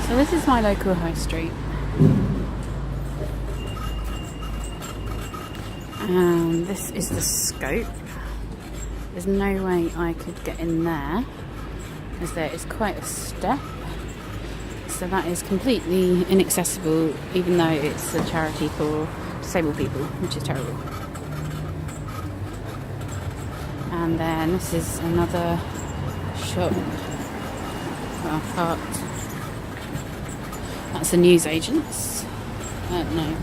So this is my local high street. And this is the scope. There's no way I could get in there, as there is quite a step. So that is completely inaccessible, even though it's a charity for disabled people, which is terrible. And then this is another shop. Well, parked. That's the news agents. No,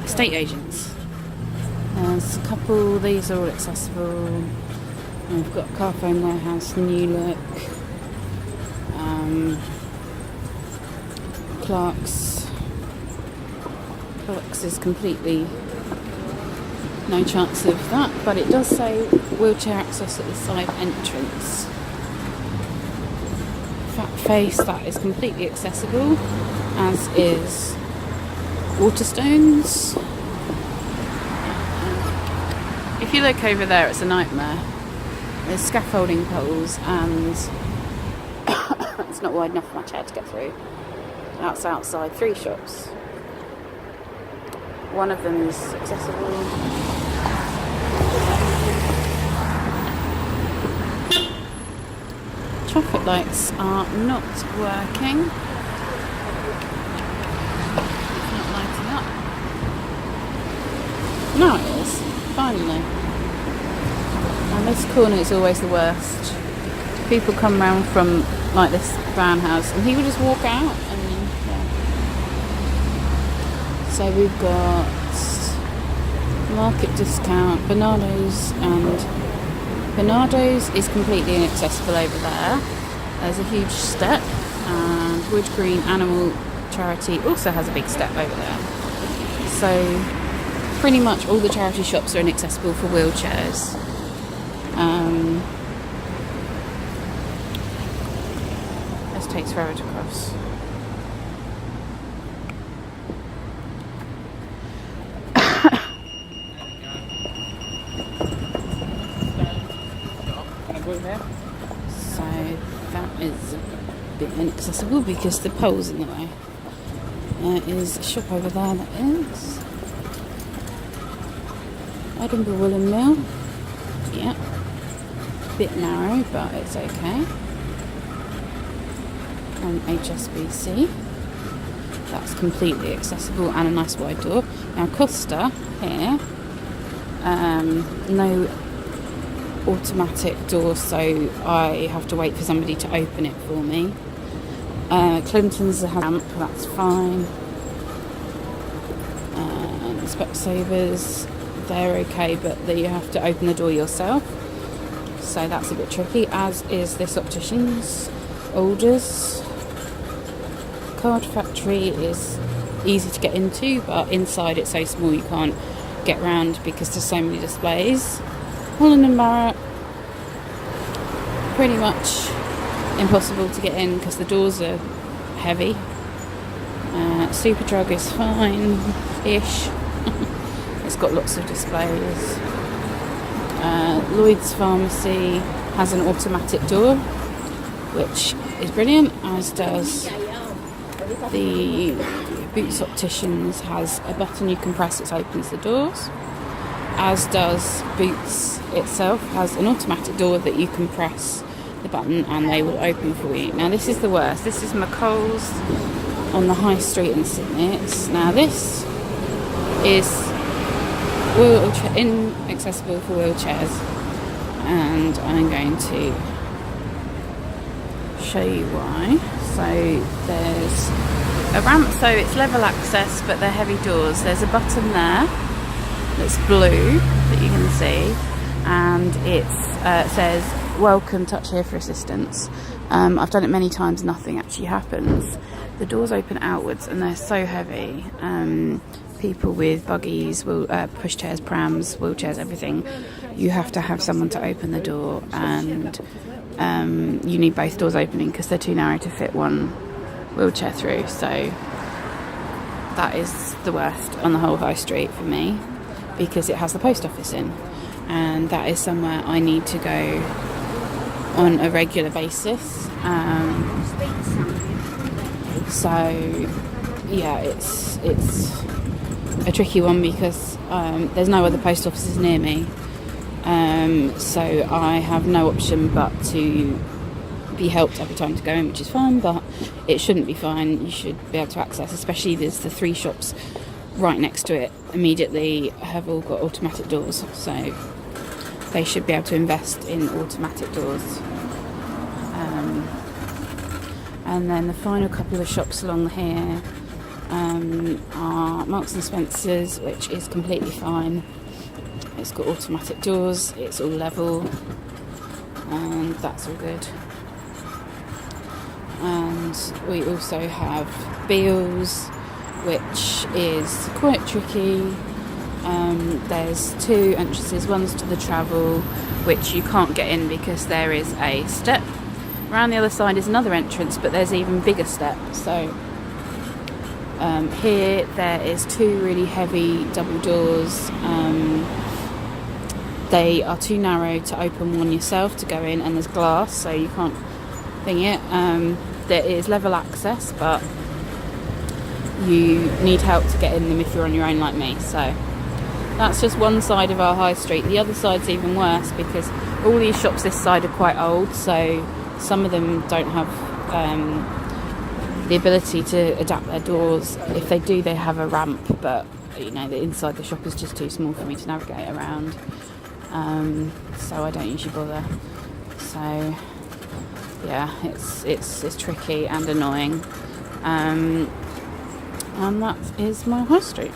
estate agents. There's a couple. These are all accessible. And we've got Carphone Warehouse, New Look. Clark's is completely no chance of that, but it does say wheelchair access at the side entrance. Fat Face, that is completely accessible, as is Waterstones. If you look over there, it's a nightmare. There's scaffolding poles and it's not wide enough for my chair to get through. That's outside 3 shops. One of them is accessible. Traffic lights are not working. It's not lighting up. Now it is, finally. And this corner is always the worst. People come round from like this van house and he will just walk out and yeah. So we've got market discount, Bernardo's, and Bernardo's is completely inaccessible over there. There's a huge step, and Wood Green Animal Charity also has a big step over there. So pretty much all the charity shops are inaccessible for wheelchairs. This takes forever to cross. So that is a bit inaccessible because the pole's in the way. There is a shop over there that is Edinburgh Woolen Mill. Yeah, bit narrow, but it's okay. And HSBC, that's completely accessible and a nice wide door. Now Costa here, no automatic door, so I have to wait for somebody to open it for me. Clinton's has a ramp, that's fine. Specsavers, they're okay, but you have to open the door yourself, so that's a bit tricky, as is this optician's. Alders. Card Factory is easy to get into, but inside it's so small you can't get round because there's so many displays. Holland and Barrett, pretty much impossible to get in because the doors are heavy. Superdrug is fine-ish. It's got lots of displays. Lloyd's Pharmacy has an automatic door, which is brilliant, as does the Boots Opticians has a button you can press, it opens the doors, as does Boots itself has an automatic door that you can press the button and they will open for you. Now this is the worst. This is McColl's on the High Street in St Neots. Now this is inaccessible for wheelchairs, and I'm going to show you why. So there's a ramp, so it's level access, but they're heavy doors. There's a button there that's blue that you can see, and it says welcome, touch here for assistance. I've done it many times, nothing actually happens. The doors open outwards and they're so heavy. People with buggies, pushchairs, prams, wheelchairs, everything, you have to have someone to open the door, and you need both doors opening because they're too narrow to fit one wheelchair through. So that is the worst on the whole High Street for me, because it has the post office in, and that is somewhere I need to go on a regular basis. So yeah, it's a tricky one because there's no other post offices near me, so I have no option but to be helped every time to go in, which is fine, but it shouldn't be fine. You should be able to access, especially there's the 3 shops right next to it immediately have all got automatic doors, so they should be able to invest in automatic doors. And then the final couple of shops along here are Marks and Spencer's, which is completely fine. It's got automatic doors, it's all level, and that's all good. And we also have Beals, which is quite tricky. There's 2 entrances, one's to the travel, which you can't get in because there is a step. Around the other side is another entrance, but there's even bigger step. So here there is 2 really heavy double doors. They are too narrow to open one yourself to go in, and there's glass, so you can't thing it. There is level access, but you need help to get in them if you're on your own like me. So that's just one side of our high street. The other side's even worse because all these shops this side are quite old, so some of them don't have the ability to adapt their doors. If they do, they have a ramp, but you know, the inside the shop is just too small for me to navigate around, so I don't usually bother. So yeah, it's tricky and annoying, and that is my high street.